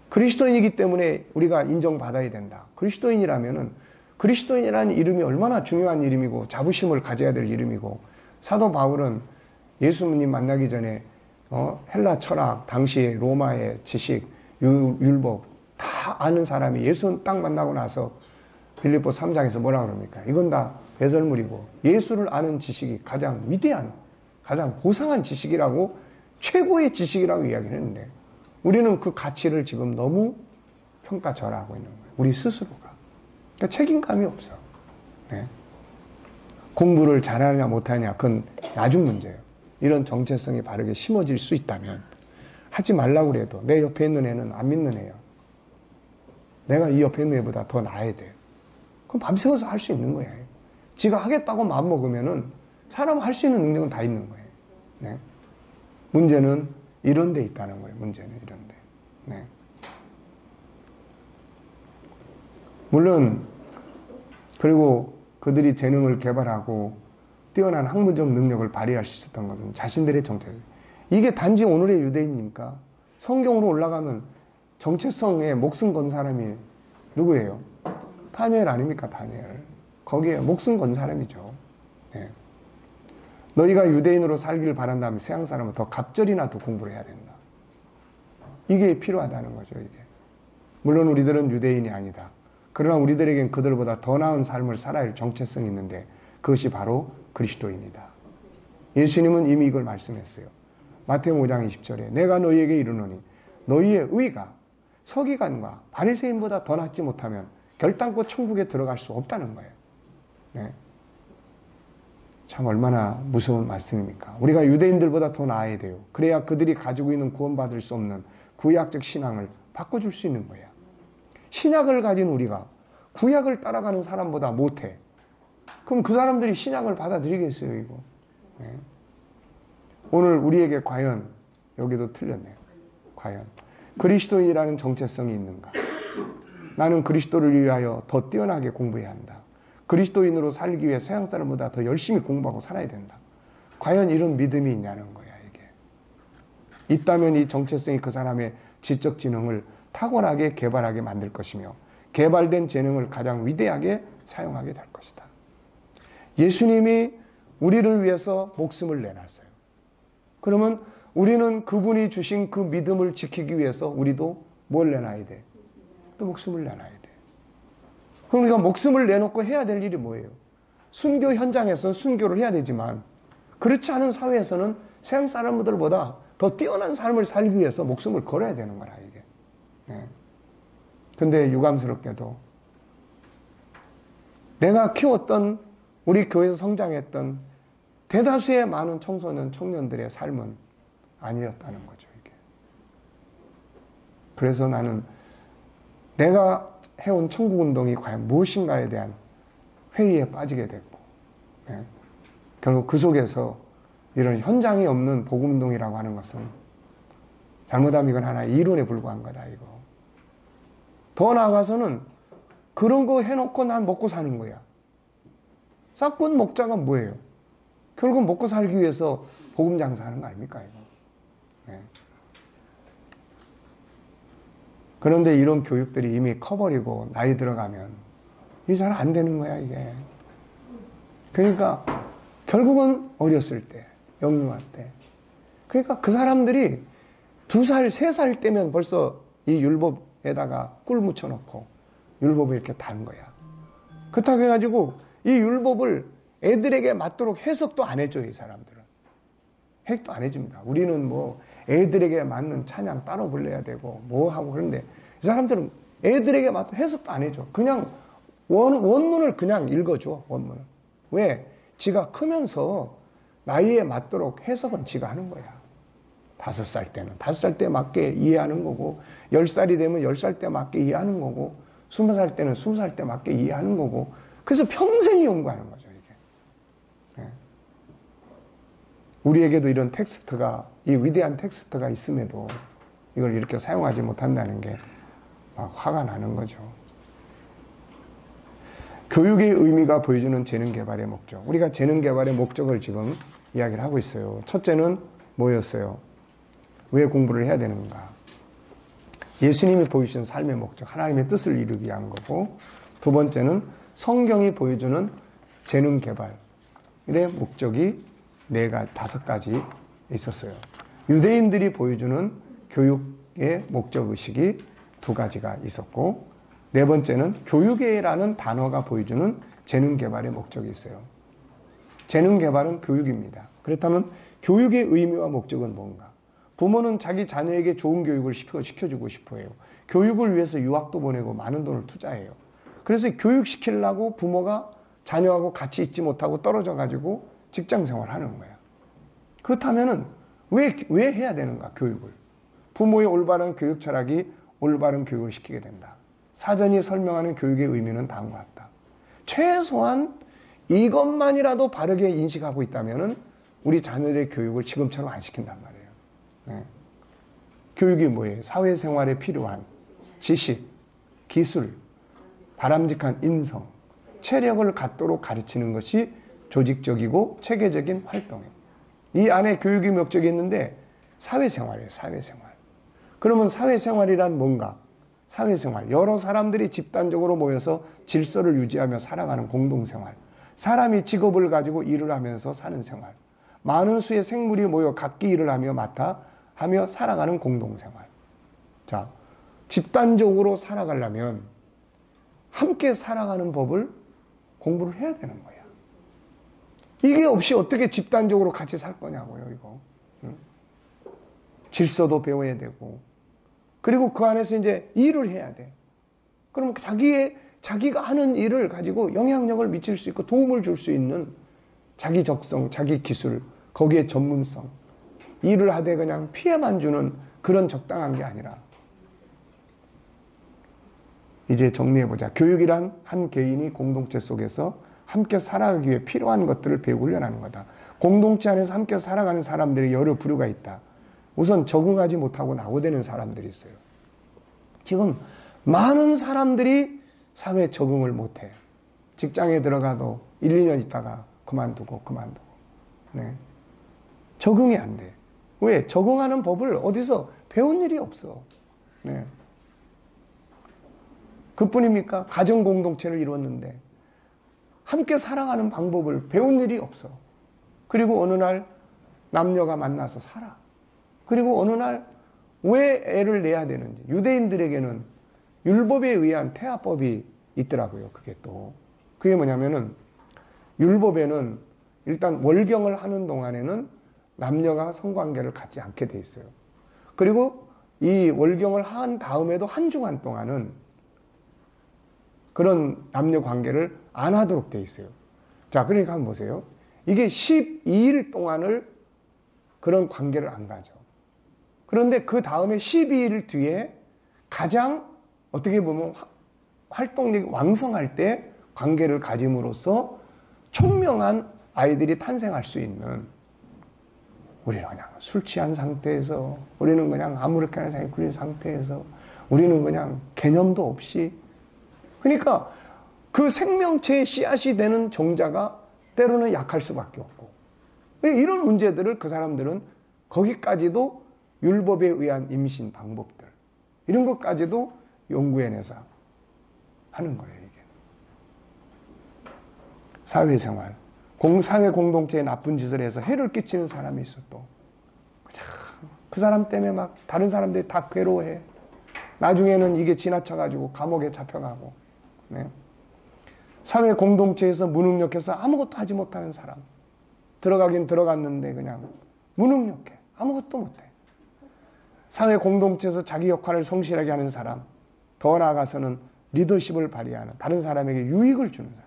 그리스도인이기 때문에 우리가 인정받아야 된다. 그리스도인이라면은 그리스도인이라는 이름이 얼마나 중요한 이름이고 자부심을 가져야 될 이름이고 사도 바울은 예수님 만나기 전에 헬라 철학, 당시 로마의 지식, 율법 다 아는 사람이 예수 딱 만나고 나서 빌립보 3장에서 뭐라 그럽니까? 이건 다 배설물이고 예수를 아는 지식이 가장 위대한, 가장 고상한 지식이라고 최고의 지식이라고 이야기를 했는데 우리는 그 가치를 지금 너무 평가절하하고 있는 거예요. 우리 스스로가. 그러니까 책임감이 없어. 네. 공부를 잘하느냐 못하느냐 그건 나중 문제예요. 이런 정체성이 바르게 심어질 수 있다면 하지 말라고 그래도 내 옆에 있는 애는 안 믿는 애예요. 내가 이 옆에 있는 애보다 더 나아야 돼요. 그럼 밤새워서 할 수 있는 거예요. 지가 하겠다고 마음먹으면은 사람은 할 수 있는 능력은 다 있는 거예요. 네. 문제는 이런 데 있다는 거예요. 문제는 이런 데. 네. 물론 그리고 그들이 재능을 개발하고 뛰어난 학문적 능력을 발휘할 수 있었던 것은 자신들의 정체. 이게 단지 오늘의 유대인입니까? 성경으로 올라가면 정체성에 목숨 건 사람이 누구예요? 다니엘 아닙니까? 다니엘. 거기에 목숨 건 사람이죠. 네. 너희가 유대인으로 살기를 바란다면 서양 사람은 더 갑절이나 더 공부를 해야 된다. 이게 필요하다는 거죠, 이게. 물론 우리들은 유대인이 아니다. 그러나 우리들에겐 그들보다 더 나은 삶을 살아야 할 정체성이 있는데 그것이 바로 그리스도인이다. 예수님은 이미 이걸 말씀했어요. 마태복음 5장 20절에 내가 너희에게 이르노니 너희의 의가 서기관과 바리새인보다 더 낫지 못하면 결단코 천국에 들어갈 수 없다는 거예요. 네. 참 얼마나 무서운 말씀입니까? 우리가 유대인들보다 더 나아야 돼요. 그래야 그들이 가지고 있는 구원받을 수 없는 구약적 신앙을 바꿔줄 수 있는 거야. 신약을 가진 우리가 구약을 따라가는 사람보다 못해. 그럼 그 사람들이 신약을 받아들이겠어요, 이거? 네. 오늘 우리에게 과연, 여기도 틀렸네요. 과연 그리스도인이라는 정체성이 있는가? 나는 그리스도를 위하여 더 뛰어나게 공부해야 한다. 그리스도인으로 살기 위해 서양 사람보다 더 열심히 공부하고 살아야 된다. 과연 이런 믿음이 있냐는 거야, 이게. 있다면 이 정체성이 그 사람의 지적 지능을 탁월하게 개발하게 만들 것이며 개발된 재능을 가장 위대하게 사용하게 될 것이다. 예수님이 우리를 위해서 목숨을 내놨어요. 그러면 우리는 그분이 주신 그 믿음을 지키기 위해서 우리도 뭘 내놔야 돼? 또 목숨을 내놔야 돼. 그럼 우리가 목숨을 내놓고 해야 될 일이 뭐예요? 순교 현장에서 순교를 해야 되지만 그렇지 않은 사회에서는 서양 사람들보다 더 뛰어난 삶을 살기 위해서 목숨을 걸어야 되는 거라 이게. 네. 근데 유감스럽게도 내가 키웠던 우리 교회에서 성장했던 대다수의 많은 청소년, 청년들의 삶은 아니었다는 거죠, 이게. 그래서 나는 내가 해온 천국운동이 과연 무엇인가에 대한 회의에 빠지게 됐고, 네. 결국 그 속에서 이런 현장이 없는 복음운동이라고 하는 것은 잘못하면 이건 하나의 이론에 불과한 거다, 이거. 더 나아가서는 그런 거 해놓고 난 먹고 사는 거야. 싹군 목자가 뭐예요? 결국 먹고 살기 위해서 복음 장사하는 거 아닙니까, 이거? 네. 그런데 이런 교육들이 이미 커버리고 나이 들어가면 이게 잘 안 되는 거야, 이게. 그러니까 결국은 어렸을 때, 영유아 때. 그러니까 그 사람들이 2살, 3살 때면 벌써 이 율법에다가 꿀 묻혀놓고 율법을 이렇게 단 거야. 그렇다고 해가지고 이 율법을 애들에게 맞도록 해석도 안 해줘요, 이 사람들은. 해석도 안 해줍니다. 우리는 뭐 애들에게 맞는 찬양 따로 불러야 되고 뭐 하고 그런데 이 사람들은 애들에게 맞도록 해석도 안 해줘. 그냥 원문을 그냥 읽어줘, 원문을. 왜? 지가 크면서 나이에 맞도록 해석은 지가 하는 거야. 5살 때는 5살 때 맞게 이해하는 거고 10살이 되면 10살 때 맞게 이해하는 거고 20살 때는 20살 때 맞게 이해하는 거고 그래서 평생 연구하는 거죠, 이게. 네. 우리에게도 이런 텍스트가, 이 위대한 텍스트가 있음에도 이걸 이렇게 사용하지 못한다는 게 막 화가 나는 거죠. 교육의 의미가 보여주는 재능 개발의 목적. 우리가 재능 개발의 목적을 지금 이야기를 하고 있어요. 첫째는 뭐였어요? 왜 공부를 해야 되는가? 예수님이 보여주신 삶의 목적, 하나님의 뜻을 이루기 위한 거고, 두 번째는 성경이 보여주는 재능 개발의 목적이 5가지 있었어요. 유대인들이 보여주는 교육의 목적의식이 2가지가 있었고, 네 번째는 교육이라는 단어가 보여주는 재능 개발의 목적이 있어요. 재능 개발은 교육입니다. 그렇다면 교육의 의미와 목적은 뭔가? 부모는 자기 자녀에게 좋은 교육을 시켜주고 싶어 해요. 교육을 위해서 유학도 보내고 많은 돈을 투자해요. 그래서 교육시키려고 부모가 자녀하고 같이 있지 못하고 떨어져 가지고 직장 생활을 하는 거야. 그렇다면 왜 해야 되는가, 교육을? 부모의 올바른 교육 철학이 올바른 교육을 시키게 된다. 사전이 설명하는 교육의 의미는 다음과 같다. 최소한 이것만이라도 바르게 인식하고 있다면 우리 자녀들의 교육을 지금처럼 안 시킨단 말이에요. 네. 교육이 뭐예요? 사회생활에 필요한 지식, 기술, 바람직한 인성, 체력을 갖도록 가르치는 것이 조직적이고 체계적인 활동이에요. 이 안에 교육이 목적이 있는데 사회생활이에요. 사회생활. 그러면 사회생활이란 뭔가? 사회생활. 여러 사람들이 집단적으로 모여서 질서를 유지하며 살아가는 공동생활. 사람이 직업을 가지고 일을 하면서 사는 생활. 많은 수의 생물이 모여 각기 일을 하며 살아가는 공동생활. 자, 집단적으로 살아가려면 함께 살아가는 법을 공부를 해야 되는 거예요. 이게 없이 어떻게 집단적으로 같이 살 거냐고요, 이거. 응? 질서도 배워야 되고. 그리고 그 안에서 이제 일을 해야 돼. 그럼 자기가 하는 일을 가지고 영향력을 미칠 수 있고 도움을 줄 수 있는 자기 적성, 자기 기술, 거기에 전문성. 일을 하되 그냥 피해만 주는 그런 적당한 게 아니라. 이제 정리해보자. 교육이란 한 개인이 공동체 속에서 함께 살아가기 위해 필요한 것들을 배우고 훈련하는 거다. 공동체 안에서 함께 살아가는 사람들이 여러 부류가 있다. 우선 적응하지 못하고 낙오되는 사람들이 있어요. 지금 많은 사람들이 사회에 적응을 못해. 직장에 들어가도 1, 2년 있다가 그만두고. 네. 적응이 안 돼. 왜? 적응하는 법을 어디서 배운 일이 없어. 네. 그뿐입니까? 가정 공동체를 이뤘는데 함께 살아가는 방법을 배운 일이 없어. 그리고 어느 날 남녀가 만나서 살아. 그리고 어느 날 왜 애를 내야 되는지. 유대인들에게는 율법에 의한 태아법이 있더라고요. 그게 뭐냐면은 율법에는 일단 월경을 하는 동안에는 남녀가 성관계를 갖지 않게 돼 있어요. 그리고 이 월경을 한 다음에도 한 주간 동안은 그런 남녀 관계를 안 하도록 돼 있어요. 자, 그러니까 한번 보세요. 이게 12일 동안을 그런 관계를 안 가져. 그런데 그 다음에 12일 뒤에 가장 어떻게 보면 활동력이 왕성할 때 관계를 가짐으로써 총명한 아이들이 탄생할 수 있는, 우리는 그냥 술 취한 상태에서, 우리는 그냥 아무렇게나 자기 굴린 상태에서, 우리는 그냥 개념도 없이, 그러니까 그 생명체의 씨앗이 되는 정자가 때로는 약할 수밖에 없고, 이런 문제들을 그 사람들은 거기까지도 율법에 의한 임신 방법들, 이런 것까지도 연구해내서 하는 거예요, 이게. 사회생활. 사회 공동체에 나쁜 짓을 해서 해를 끼치는 사람이 있어, 또. 그 사람 때문에 막 다른 사람들이 다 괴로워해. 나중에는 이게 지나쳐가지고 감옥에 잡혀가고. 네. 사회 공동체에서 무능력해서 아무것도 하지 못하는 사람. 들어가긴 들어갔는데 그냥 무능력해. 아무것도 못해. 사회 공동체에서 자기 역할을 성실하게 하는 사람. 더 나아가서는 리더십을 발휘하는, 다른 사람에게 유익을 주는 사람.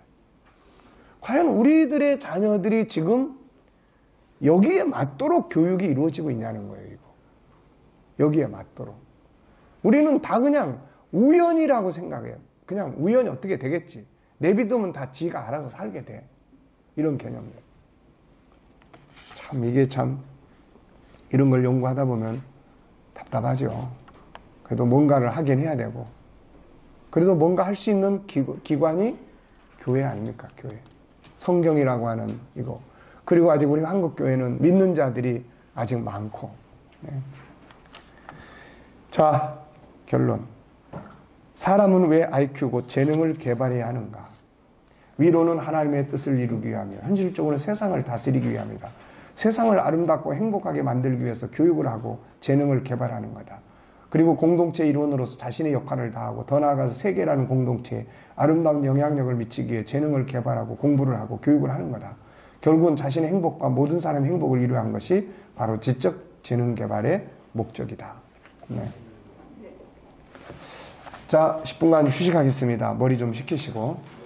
과연 우리들의 자녀들이 지금 여기에 맞도록 교육이 이루어지고 있냐는 거예요, 이거. 여기에 맞도록. 우리는 다 그냥 우연이라고 생각해요. 그냥 우연히 어떻게 되겠지. 내비두면 다 지가 알아서 살게 돼. 이런 개념들. 참, 이게 참, 이런 걸 연구하다 보면 답답하죠. 그래도 뭔가를 하긴 해야 되고. 그래도 뭔가 할 수 있는 기관이 교회 아닙니까? 교회. 성경이라고 하는 이거. 그리고 아직 우리 한국교회는 믿는 자들이 아직 많고. 네. 자, 결론. 사람은 왜 IQ 곧 재능을 개발해야 하는가? 위로는 하나님의 뜻을 이루기 위하며, 현실적으로 세상을 다스리기 위함이다. 세상을 아름답고 행복하게 만들기 위해서 교육을 하고 재능을 개발하는 거다. 그리고 공동체 일원으로서 자신의 역할을 다하고, 더 나아가서 세계라는 공동체에 아름다운 영향력을 미치기 위해 재능을 개발하고 공부를 하고 교육을 하는 거다. 결국은 자신의 행복과 모든 사람의 행복을 이루어 한 것이 바로 지적 재능 개발의 목적이다. 네. 자, 10분간 휴식하겠습니다. 머리 좀 식히시고.